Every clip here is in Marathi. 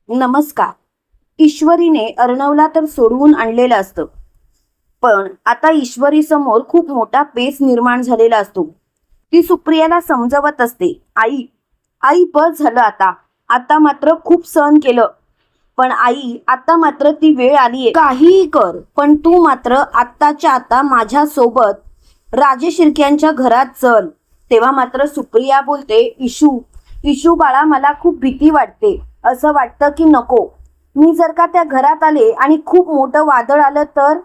नमस्कार. ईश्वरीने अर्णवला तर सोडवून आणलेलं असतं, पण आता ईश्वरी समोर खूप मोठा पेच निर्माण झालेला असतो. ती सुप्रियाला समजवत असते, आई आई बस झालं, आता आता मात्र खूप सहन केलं, पण आई आता मात्र ती वेळ आलीये, काहीही कर, पण तू मात्र आत्ताच्या आता माझ्या सोबत राजे शिर्क्यांच्या घरात चल. तेव्हा मात्र सुप्रिया बोलते, इशू इशू बाळा, मला खूप भीती वाटते. असं वाटतं की नको, मी जर का त्या घरात आले आणि खूप मोठं वादळ आलं तर.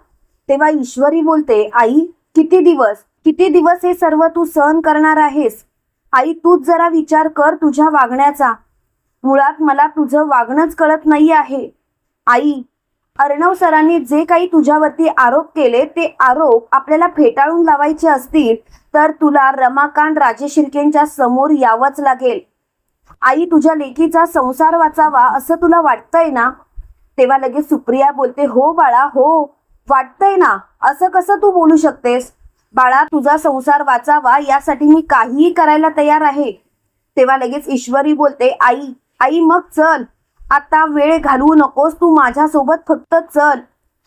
तेव्हा ईश्वरी बोलते, आई किती दिवस हे सर्व तू सहन करणार आहेस. आई तूच जरा विचार कर तुझ्या वागण्याचा. मुळात मला तुझं वागणंच कळत नाही आहे. आई, अर्णव सरांनी जे काही तुझ्यावरती आरोप केले ते आरोप आपल्याला फेटाळून लावायचे असतील तर तुला रमाकांत राजे शिर्केंच्या समोर यावंच लागेल. आई, तुझ्या लेकीचा संसार वाचावा असं तुला वाटतंय ना. तेव्हा लगेच सुप्रिया बोलते, हो बाळा, हो वाटतंय ना. असं कसं तू बोलू शकतेस बाळा, तुझा संसार वाचावा यासाठी मी काहीही करायला तयार आहे. तेव्हा लगेच ईश्वरी बोलते, आई आई मग चल, आता वेळ घालवू नकोस, तू माझ्यासोबत फक्त चल.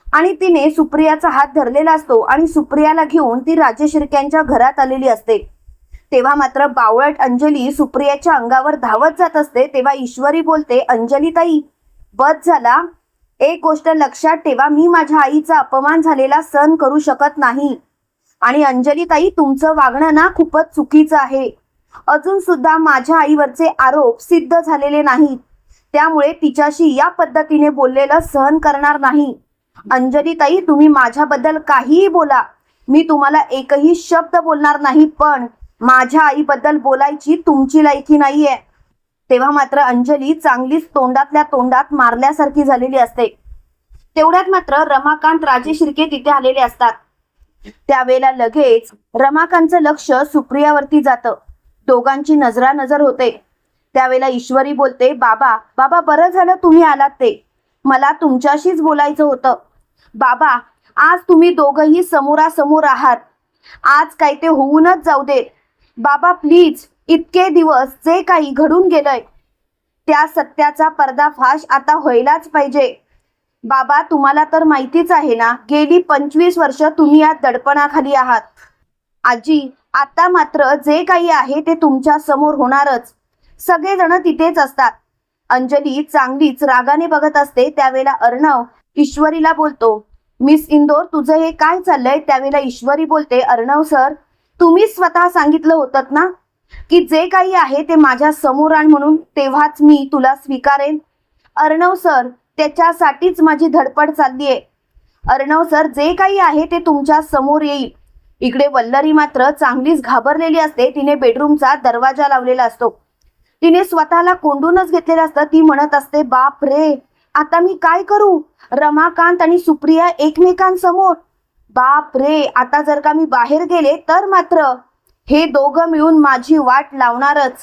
आणि तिने सुप्रियाचा हात धरलेला असतो आणि सुप्रियाला घेऊन ती राजे शिर्क्यांच्या घरात आलेली असते. तेव्हा मात्र बावळट अंजली सुप्रियाच्या अंगावर धावत जात असते. तेव्हा ईश्वरी बोलते, अंजली ताई बस झाला. एक गोष्ट लक्षात ठेवा, मी माझ्या आईचा अपमान झालेला सहन करू शकत नाही. आणि अंजली ताई, तुमचं वागणं ना खूपच चुकीचं आहे. अजून सुद्धा माझ्या आईवरचे आरोप सिद्ध झालेले नाहीत, त्यामुळे तिच्याशी या पद्धतीने बोललेलं सहन करणार नाही. अंजली ताई, तुम्ही माझ्याबद्दल काहीही बोला, मी तुम्हाला एकही शब्द बोलणार नाही, पण माझ्या आईबद्दल बोलायची तुमची लायकी नाहीये. तेव्हा मात्र अंजली चांगलीच तोंडातल्या तोंडात मारल्यासारखी झालेली असते. तेवढ्यात मात्र रमाकांत राजे शिर्के तिथे आलेले असतात. त्यावेळेला लगेच रमाकांतचं लक्ष सुप्रियावरती जातं. दोघांची नजरानजर होते. त्यावेळेला ईश्वरी बोलते, बाबा बाबा बरं झालं तुम्ही आलात, ते मला तुमच्याशीच बोलायचं होतं. बाबा, आज तुम्ही दोघंही समोरासमोर आहात, आज काय ते होऊनच जाऊ देत. बाबा प्लीज, इतके दिवस जे काही घडून गेलंय त्या सत्याचा पर्दाफाश आता व्हायलाच पाहिजे. बाबा, तुम्हाला तर माहितीच आहे ना, गेली 25 वर्ष तुम्ही या दडपणाखाली आहात. आजी, आता मात्र जे काही आहे ते तुमच्या समोर होणारच. सगळेजण तिथेच असतात. अंजली चांगलीच रागाने बघत असते. त्यावेळेला अर्णव ईश्वरीला बोलतो, मिस इंदोर तुझं हे काय चाललंय. त्यावेळेला ईश्वरी बोलते, अर्णव सर, तुम्ही स्वतः सांगितलं होतं ना की जे काही आहे ते माझ्या समोर आण म्हणून, तेव्हाच मी तुला स्वीकारेन. अर्णव सर, त्याच्यासाठीच माझी धडपड चाललीये. अर्णव सर, जे काही आहे ते तुमच्या समोर येईल. इकडे वल्लरी मात्र चांगलीच घाबरलेली असते. तिने बेडरूमचा दरवाजा लावलेला असतो. तिने स्वतःला कोंडूनच घेतलेलं असतं. ती म्हणत असते, बाप रे, आता मी काय करू. रमाकांत आणि सुप्रिया एकमेकांसमोर. बाप रे, आता जर का मी बाहेर गेले तर मात्र हे दोघं मिळून माझी वाट लावणारच.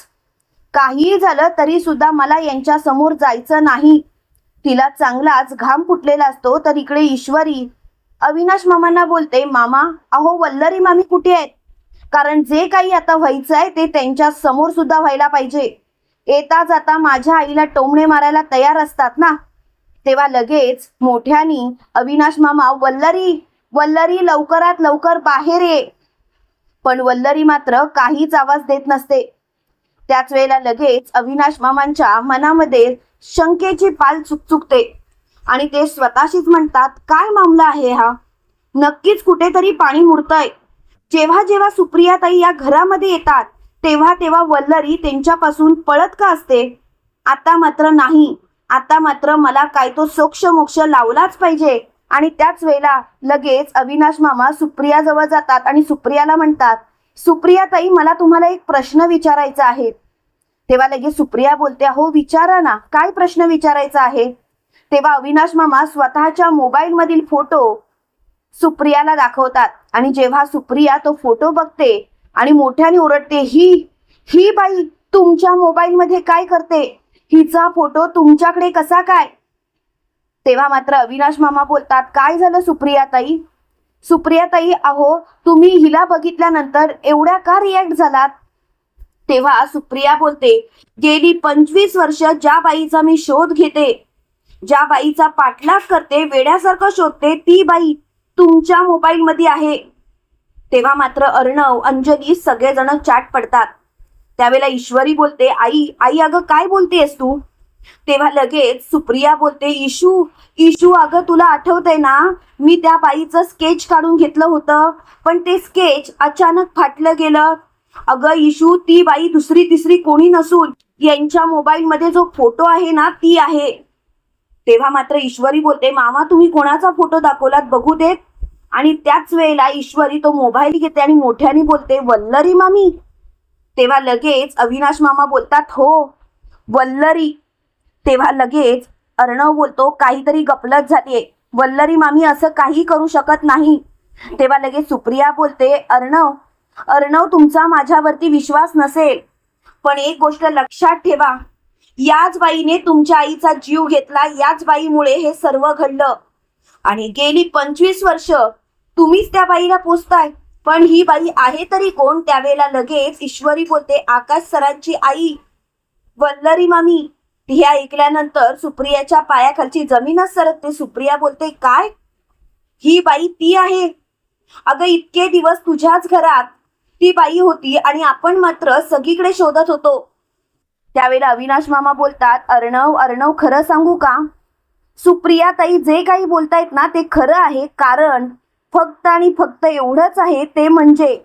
काहीही झालं तरी सुद्धा मला यांच्या समोर जायचं नाही. तिला चांगलाच घाम फुटलेला असतो. तर इकडे ईश्वरी अविनाश मामांना बोलते, मामा, अहो वल्लरी मामी कुठे आहेत. कारण जे काही आता व्हायचं आहे ते त्यांच्या समोर सुद्धा व्हायला पाहिजे. येता जाता माझ्या आईला टोमणे मारायला तयार असतात ना. तेव्हा लगेच मोठ्यानी अविनाश मामा, वल्लरी वल्लरी लवकरात लवकर बाहेर ये. पण वल्लरी मात्र काहीच आवाज देत नसते. त्याच वेळेला लगेच अविनाश मामांच्या मनामध्ये शंकेची पाल चुकचुकते आणि ते स्वतःशीच म्हणतात, काय मामला आहे हा. नक्कीच कुठेतरी पाणी मुरतंय. जेव्हा जेव्हा सुप्रिया ताई या घरामध्ये येतात तेव्हा तेव्हा वल्लरी त्यांच्यापासून पळत का असते. आता मात्र नाही, आता मात्र मला काय तो सोक्ष मोक्ष लावलाच पाहिजे. आणि त्याच वेळेला लगेच अविनाश मामा सुप्रिया जवळ जातात आणि सुप्रियाला म्हणतात, सुप्रिया ताई, मला तुम्हाला एक प्रश्न विचारायचा आहे. तेव्हा लगेच सुप्रिया बोलते, हो विचारा ना, काय प्रश्न विचारायचा आहे. तेव्हा अविनाश मामा स्वतःच्या मोबाईल मधील फोटो सुप्रियाला दाखवतात आणि जेव्हा सुप्रिया तो फोटो बघते आणि मोठ्याने ओरडते, ही बाई तुमच्या मोबाईल मध्ये काय करते. हिचा फोटो तुमच्याकडे कसा काय. तेव्हा मात्र अविनाश मामा बोलतात, काय झालं सुप्रिया ताई. सुप्रिया ताई, अहो तुम्ही हिला बघितल्यानंतर एवढ्या का रिॲक्ट झालात. तेव्हा सुप्रिया बोलते, गेली 25 वर्ष ज्या बाईचा मी शोध घेते, ज्या बाईचा पाठलाग करते, वेड्यासारखं शोधते, ती बाई तुमच्या मोबाईल मध्ये आहे. तेव्हा मात्र अर्णव, अंजली सगळेजण चाट पडतात. त्यावेळेला ईश्वरी बोलते, आई आई अगं काय बोलतेस तू? तेव्हा लगेच सुप्रिया बोलते, इशू अगं तुला आठवतंय ना, मी त्या बाईचं स्केच काढून घेतलं होतं, पण ते स्केच अचानक फाटलं गेलं. अगं इशू, ती बाई दुसरी तिसरी कोणी नसून यांच्या मोबाईल मध्ये जो फोटो आहे ना ती आहे. तेव्हा मात्र ईश्वरी बोलते, मामा तुम्ही कोणाचा फोटो दाखवलात बघू देत. आणि त्याच वेळेला ईश्वरी तो मोबाईल घेते आणि मोठ्याने बोलते, वल्लरी मामी. तेव्हा लगेच अविनाश मामा बोलतात, हो वल्लरी. तेव्हा लगेच अर्णव बोलतो, काहीतरी गफलत झालीये, वल्लरी मामी असं काही करू शकत नाही. तेव्हा लगेच सुप्रिया बोलते, अर्णव तुमचा माझ्यावरती विश्वास नसेल, पण एक गोष्ट लक्षात ठेवा, याच बाईने तुमच्या आईचा जीव घेतला, याच बाईमुळे हे सर्व घडलं. आणि गेली 25 वर्ष तुम्हीच त्या बाईला पोसताय, पण ही बाई आहे तरी कोण? त्यावेळेला लगेच ईश्वरी बोलते, आकाश सरांची आई वल्लरी मामी. हे ऐकल्यानंतर सुप्रियाच्या पायाखालची जमीनच सरकते. सुप्रिया बोलते, काय? ही बाई ती आहे? अगं इतके दिवस तुझ्याच घरात ती बाई होती आणि आपण मात्र सगळीकडे शोधत होतो. त्यावेळेला अविनाश मामा बोलतात, अर्णव खरं सांगू का, सुप्रिया ताई जे काही बोलतायत ना ते खरं आहे. कारण फक्त आणि फक्त एवढंच आहे, ते म्हणजे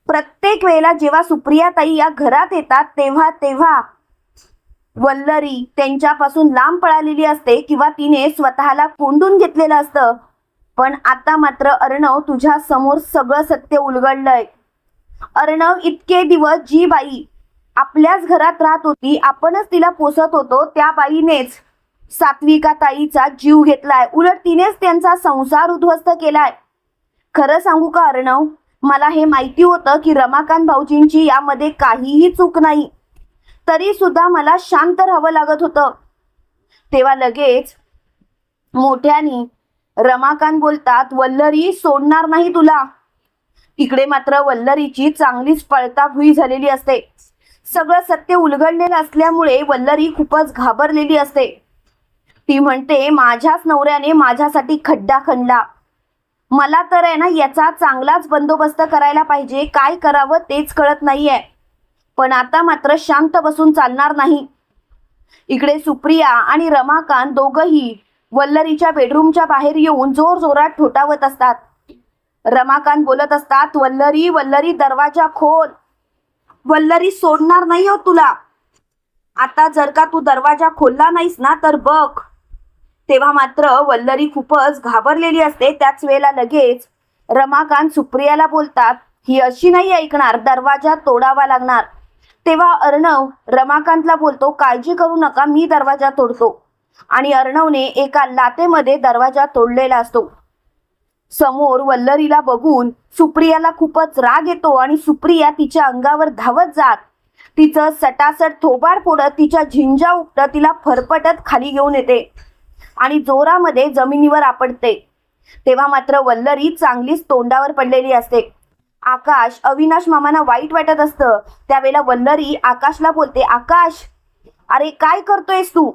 प्रत्येक वेळेला जेव्हा सुप्रिया ताई या घरात येतात तेव्हा वल्लरी त्यांच्यापासून लांब पळालेली असते किंवा तिने स्वतःला कोंडून घेतलेलं असतं. पण आता मात्र अर्णव तुझ्या समोर सगळं सत्य उलगडलंय. अर्णव, इतके दिवस जी बाई आपल्याच घरात राहत होती, आपणच तिला पोसत होतो, त्या बाईनेच सात्विका ताईचा जीव घेतलाय. उलट तिनेच त्यांचा संसार उद्ध्वस्त केलाय. खरं सांगू का अर्णव, मला हे माहिती होतं की रमाकांत भाऊजींची यामध्ये काहीही चूक नाही, तरी सुद्धा मला शांत राहावं लागत होतं. तेव्हा लगेच मोठ्यानी रमाकांत बोलतात, वल्लरी सोडणार नाही तुला. इकडे मात्र वल्लरीची चांगलीच पळताभुई झालेली असते. सगळं सत्य उलगडलेलं असल्यामुळे वल्लरी खूपच घाबरलेली असते. ती म्हणते, माझ्याच नवऱ्याने माझ्यासाठी खड्डा खणला, मला तर आहे ना याचा चांगलाच बंदोबस्त करायला पाहिजे, काय करावं तेच कळत नाहीये. पण आता मात्र शांत बसून चालणार नाही. इकडे सुप्रिया आणि रमाकांत दोघंही वल्लरीच्या बेडरूमच्या बाहेर येऊन जोर जोरात ठोठावत असतात. रमाकांत बोलत असतात, वल्लरी दरवाजा खोल, वल्लरी सोडणार नाही हो तुला. आता जर का तू दरवाजा खोलला नाहीस ना तर बघ. तेव्हा मात्र वल्लरी खूपच घाबरलेली असते. त्याच वेळेला लगेच रमाकांत सुप्रियाला बोलतात, ही अशी नाही ऐकणार, दरवाजा तोडावा लागणार. तेव्हा अर्णव रमाकांतला बोलतो, काळजी करू नका, मी दरवाजा तोडतो. आणि अर्णवने एका लातेमध्ये दरवाजा तोडलेला असतो. समोर वल्लरीला बघून सुप्रियाला खूपच राग येतो आणि सुप्रिया तिच्या अंगावर धावत जात तिचं सटासट थोबाड फोडत तिच्या झिंजा उपटत तिला फरफटत खाली घेऊन येते आणि जोरामध्ये जमिनीवर आपटते. तेव्हा मात्र वल्लरी चांगलीच तोंडावर पडलेली असते. आकाश अविनाश मामांना वाईट वाटत असतं. त्यावेळेला वल्लरी आकाशला बोलते, आकाश अरे काय करतोयस तू?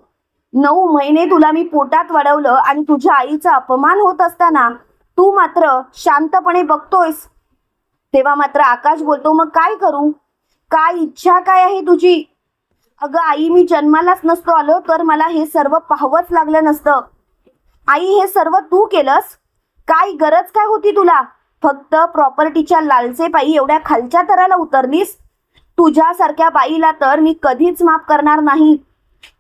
9 महिने तुला मी पोटात वाढवलं आणि तुझ्या आईचा अपमान होत असताना तू मात्र शांतपणे बघतोयस. तेव्हा मात्र आकाश बोलतो, मग काय करू? काय इच्छा काय आहे तुझी? अगं आई, मी जन्मालाच नसतो आलो तर मला हे सर्व पाहावंच लागलं नसतं. आई, हे सर्व तू केलंस? काय गरज काय होती तुला? फक्त प्रॉपर्टीच्या लालसेपायी एवढ्या खालच्या थराला उतरलीस? तुझ्यासारख्या बाईला तर मी कधीच माफ करणार नाही.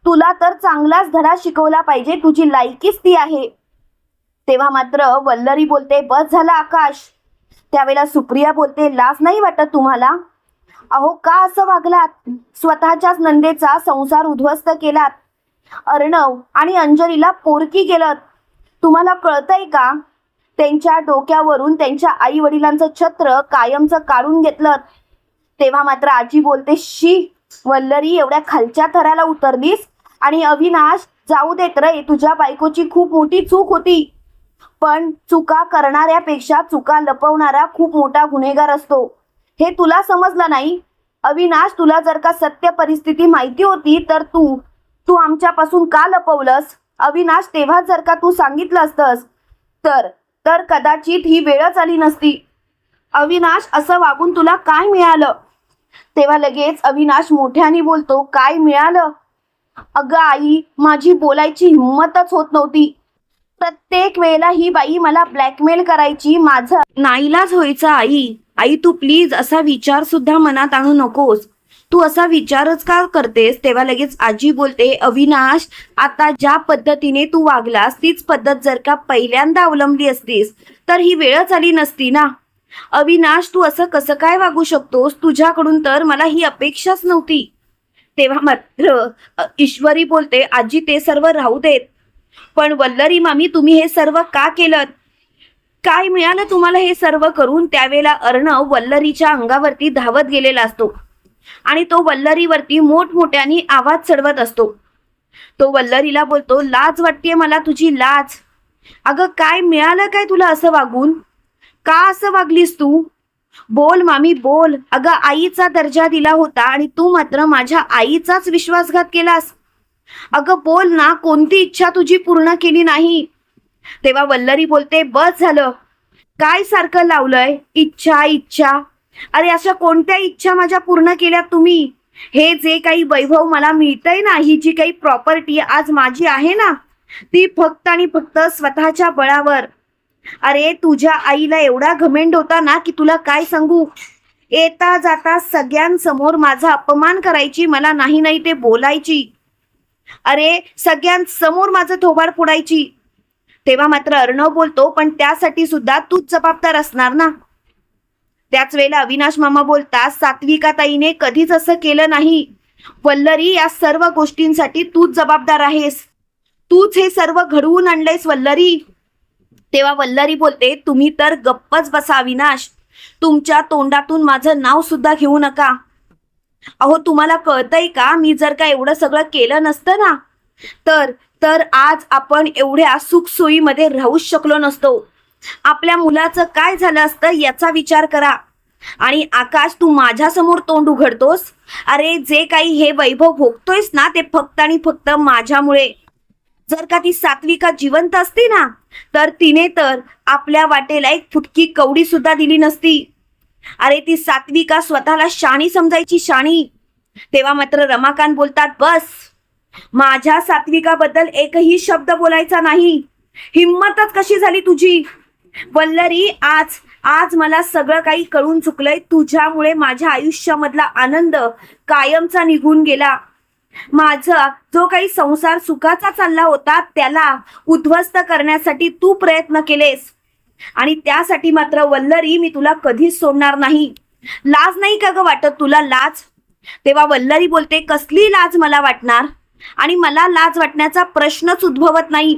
तुला तर चांगलाच धडा शिकवला पाहिजे, तुझी लायकीच ती आहे. तेव्हा मात्र वल्लरी बोलते, बस झाला आकाश. त्यावेळेला सुप्रिया बोलते, लाज नाही वाटत तुम्हाला? अहो, का असं वागलात? स्वतःच्याच नंदेचा संसार उद्ध्वस्त केलात, अर्णव आणि अंजलीला पोरकी केलं. तुम्हाला कळतंय का? त्यांच्या डोक्यावरून त्यांच्या आई वडिलांचं छत्र कायमचं काढून घेतलं. तेव्हा मात्र आजी बोलते, शी वल्लरी, एवढ्या खालच्या थराला उतरलीस. आणि अविनाश, जाऊ देत रे, तुझ्या बायकोची खूप मोठी चूक होती, पण चुका करणाऱ्यापेक्षा चुका लपवणारा खूप मोठा गुन्हेगार असतो, हे तुला समजलं नाही. अविनाश, तुला जर का सत्य परिस्थिती माहिती होती तर तू तू आमच्यापासून का लपवलंस? अविनाश, तेव्हा जर का तू सांगितलं असतंस तर तर कदाचित ही वेळच आली नसती. अविनाश, असं वागून तुला काय मिळालं? तेव्हा लगेच अविनाश मोठ्याने बोलतो, काय मिळालं? अगं आई, माझी बोलायची हिंमतच होत नव्हती. प्रत्येक वेळेला ही बाई मला ब्लॅकमेल करायची, माझं नाईलाज व्हायचा. आई आई तू प्लीज असा विचार सुद्धा मनात आणू नकोस. तू असा विचारच का करतेस? तेव्हा लगेच आजी बोलते, अविनाश, आता ज्या पद्धतीने तू वागलास तीच पद्धत जर का पहिल्यांदा अवलंबली असतीस तर ही वेळच आली नसती ना. अविनाश, तू असं कसं काय वागू शकतोस? तुझ्याकडून तर मला ही अपेक्षाच नव्हती. तेव्हा मात्र ईश्वरी बोलते, आजी ते सर्व राहू देत, पण वल्लरी मामी, तुम्ही हे सर्व का केलं? काय मिळालं तुम्हाला हे सर्व करून? त्यावेळेला अर्णव वल्लरीच्या अंगावरती धावत गेलेला असतो आणि तो वल्लरीवरती मोठमोठ्याने आवाज चढवत असतो. तो वल्लरीला बोलतो, लाज वाटते मला तुझी, लाज. अगं, काय मिळालं काय तुला असं वागून? का असं वागलीस तू? बोल मामी, बोल. अगं, आईचा दर्जा दिला होता आणि तू मात्र माझ्या आईचाच विश्वासघात केलास. अगं बोल ना, कोणती इच्छा तुझी पूर्ण केली नाही? तेव्हा वल्लरी बोलते, बस झालं. काय सारखं लावलंय इच्छा इच्छा? अरे अशा कोणत्या इच्छा माझ्या पूर्ण केल्यात तुम्ही? हे जे काही वैभव मला मिळतंय ना, ही जी काही प्रॉपर्टी आज माझी आहे ना, ती फक्त आणि फक्त स्वतःच्या बळावर. अरे तुझ्या आईला एवढा घमेंड होता ना की तुला काय सांगू. येता जाता सगळ्यांसमोर माझा अपमान करायची, मला नाही नाही ते बोलायची. अरे सगळ्यांसमोर माझं थोबाड फोडायची. तेव्हा मात्र अर्णव बोलतो, पण त्यासाठी सुद्धा तूच जबाबदार असणार ना. त्याच वेळेला अविनाश मामा बोलतात, सात्विका ताईने कधीच असं केलं नाही. वल्लरी, या सर्व गोष्टींसाठी तूच जबाबदार आहेस. तूच हे सर्व घडवून आणलंयस वल्लरी. तेव्हा वल्लरी बोलते, तुम्ही तर गप्पच बसा अविनाश. तुमच्या तोंडातून माझं नाव सुद्धा घेऊ नका. अहो, तुम्हाला कळतंय का, मी जर का एवढं सगळं केलं नसतं ना तर तर आज आपण एवढ्या सुखसोयीमध्ये राहूच शकलो नसतो. आपल्या मुलाचं काय झालं असतं याचा विचार करा. आणि आकाश, तू माझ्या समोर तोंड उघडतोस. अरे जे काही हे वैभव भोगतोयस ना, ते फक्त आणि फक्त माझ्यामुळे. जर का ती सात्विका जिवंत असती ना तर तिने तर आपल्या वाटेला एक फुटकी कवडी सुद्धा दिली नसती. अरे ती सात्विका स्वतःला शाणी समजायची, शाणी. तेव्हा मात्र रमाकांत बोलतात, बस. माझ्या सात्विकाबद्दल एकही शब्द बोलायचा नाही. हिम्मतच कशी झाली तुझी? वल्लरी, आज आज मला सगळं काही कळून चुकलंय. तुझ्यामुळे माझ्या आयुष्यामधला आनंद कायमचा निघून गेला. माझा जो काही संसार सुखाचा चालला होता त्याला उद्ध्वस्त करण्यासाठी तू प्रयत्न केलेस आणि त्यासाठी मात्र वल्लरी, मी तुला कधीच सोडणार नाही. लाज नाही का ग वाटत तुला, लाज? तेव्हा वल्लरी बोलते, कसली लाज मला वाटणार? आणि मला लाज वाटण्याचा प्रश्नच उद्भवत नाही.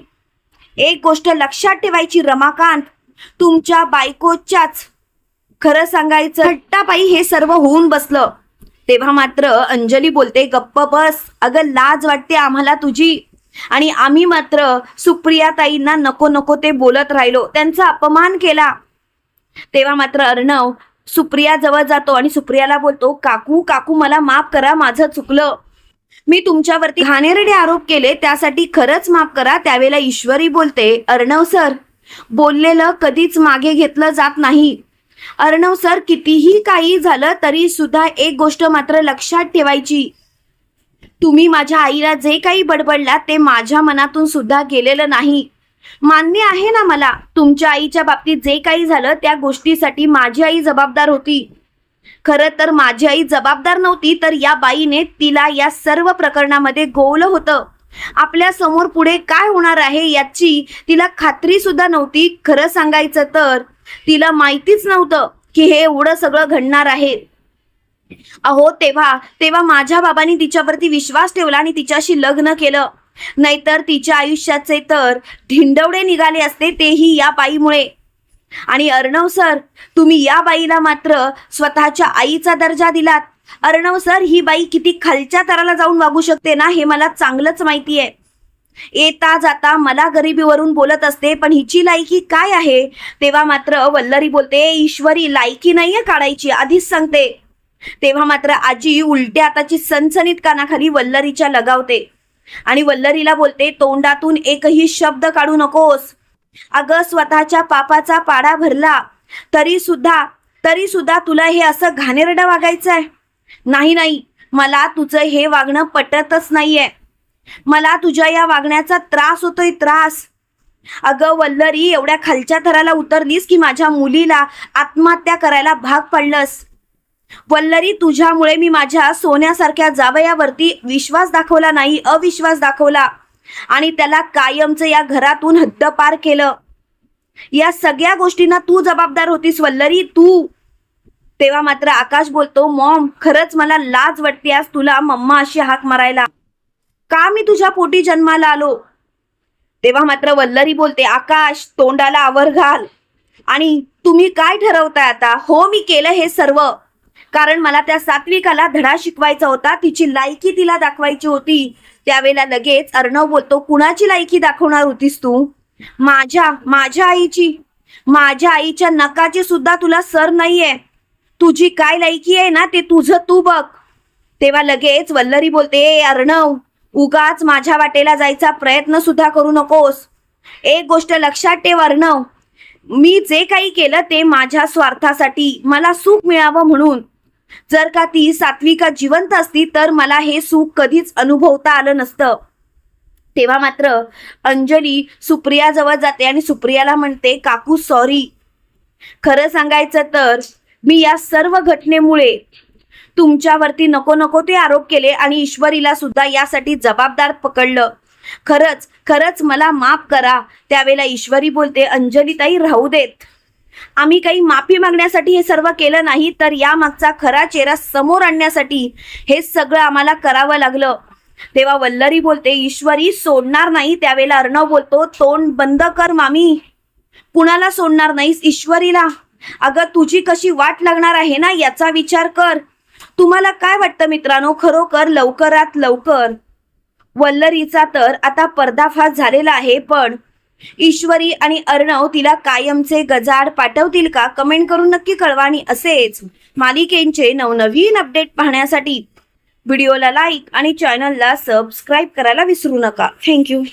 एक गोष्ट लक्षात ठेवायची रमाकांत, तुमच्या बायकोच्याच खरं सांगायचं हट्टापायी हे सर्व होऊन बसलं. तेव्हा मात्र अंजली बोलते, गप्प बस. अगं, लाज वाटते आम्हाला तुझी. आणि आम्ही मात्र सुप्रिया ताईंना नको नको ते बोलत राहिलो, त्यांचा अपमान केला. तेव्हा मात्र अर्णव सुप्रिया जवळ जातो आणि सुप्रियाला बोलतो, काकू काकू मला माफ करा, माझं चुकलं. मी तुमच्यावरती घाणेरडे आरोप केले, त्यासाठी खरंच माफ करा. त्यावेळेला ईश्वरी बोलते, अर्णव सर, बोललेलं कधीच मागे घेतलं जात नाही. अर्णव सर, कितीही काही झालं तरी सुद्धा एक गोष्ट मात्र लक्षात ठेवायची, तुम्ही माझ्या आईला जे काही बडबडला ते माझ्या मनातून सुद्धा गेलेलं नाही. मान्य आहे ना मला, तुमच्या आईच्या बाबतीत जे काही झालं त्या गोष्टीसाठी माझी आई जबाबदार होती. खरं तर माझी आई जबाबदार नव्हती, तर या बाईने तिला या सर्व प्रकरणामध्ये गोवलं होतं. आपल्या समोर पुढे काय होणार आहे याची तिला खात्री सुद्धा नव्हती. खरं सांगायचं तर तिला माहितीच नव्हतं की हे एवढं सगळं घडणार आहे. अहो, तेव्हा माझ्या बाबांनी तिच्यावरती विश्वास ठेवला आणि तिच्याशी लग्न केलं. नाहीतर तिच्या आयुष्याचे तर ढिंडवडे निघाले असते, तेही या बाईमुळे. आणि अर्णव सर, तुम्ही या बाईला मात्र स्वतःच्या आईचा दर्जा दिलात. अर्णव सर, ही बाई किती खालच्या तराला जाऊन वागू शकते ना, हे मला चांगलंच माहिती आहे. येता जाता मला गरिबीवरून बोलत असते, पण हिची लायकी काय आहे? तेव्हा मात्र वल्लरी बोलते, ईश्वरी, लायकी नाहीये काढायची, आधीच सांगते. तेव्हा मात्र आजी उलट्या हाताची सनसनीत कानाखाली वल्लरीच्या लगावते आणि वल्लरीला बोलते, तोंडातून एकही शब्द काढू नकोस. अगं स्वतःच्या पापाचा पाडा भरला तरी सुद्धा तुला हे असं घाणेरडं वागायचंय. नाही नाही, मला तुझं हे वागणं पटतच नाहीये. मला तुझ्या या वागण्याचा त्रास होतोय, त्रास. अगं वल्लरी, एवढ्या खालच्या थराला उतरलीस की माझ्या मुलीला आत्महत्या करायला भाग पडलंस. वल्लरी, तुझ्यामुळे मी माझ्या सोन्यासारख्या जावयावरती विश्वास दाखवला नाही, अविश्वास दाखवला आणि त्याला कायमचं या घरातून हद्दपार केलं. या सगळ्या गोष्टींना तू जबाबदार होतीस वल्लरी, तू. तेव्हा मात्र आकाश बोलतो, मॉम, खरंच मला लाज वाटते आज तुला मम्मा अशी हाक मारायला. का मी तुझ्या पोटी जन्माला आलो? तेव्हा मात्र वल्लरी बोलते, आकाश, तोंडाला आवर घाल. आणि तुम्ही काय ठरवताय आता? हो, मी केलं हे सर्व कारण मला त्या सात्विकाला धडा शिकवायचा होता, तिची लायकी तिला दाखवायची होती. त्यावेळेला लगेच अर्णव बोलतो, कुणाची लायकी दाखवणार होतीस तू? माझ्या आईची. माझ्या आईच्या नकाची सुद्धा तुला सर नाहीये. तुझी काय लायकी आहे ना ते तुझं तू बघ. तेव्हा लगेच वल्लरी बोलते, अर्णव, उगाच माझ्या वाटेला जायचा प्रयत्न सुद्धा करू नकोस. एक गोष्ट लक्षात ठेव अर्णव, मी जे काही केलं ते माझ्या स्वार्थासाठी, मला सुख मिळावं म्हणून. जर का ती सात्विका जिवंत असती तर मला हे सुख कधीच अनुभवता आलं नसतं. तेव्हा मात्र अंजली सुप्रियाजवळ जाते आणि सुप्रियाला म्हणते, काकू सॉरी. खरं सांगायचं तर मी या सर्व घटनेमुळे तुमच्यावरती नको ते आरोप केले आणि ईश्वरीला सुद्धा यासाठी जबाबदार पकडलं. खरंच मला माफ करा. त्यावेळेला ईश्वरी बोलते, अंजली ताई, राहू देत. आम्ही काही माफी मागण्यासाठी हे सर्व केलं नाही, तर या मागचा खरा चेहरा समोर आणण्यासाठी हे सगळं आम्हाला करावं लागलं. तेव्हा वल्लरी बोलते, ईश्वरी सोडणार नाही. त्यावेळेला अर्णव बोलतो, तोंड बंद कर मामी. कुणाला सोडणार नाहीस? ईश्वरीला. अगं तुझी कशी वाट लागणार आहे ना याचा विचार कर. तुम्हाला काय वाटतं मित्रांनो, खरोखर लवकरात लवकर वल्लरीचा तर आता पर्दाफाश झालेला आहे, पण ईश्वरी आणि अर्णव तिला कायमचे गजाड पाठवतील का? कमेंट करून नक्की कळवा. आणि असेच मालिकेंचे नवनवीन अपडेट पाहण्यासाठी व्हिडिओला लाईक आणि चॅनलला सबस्क्राईब करायला विसरू नका. थँक्यू.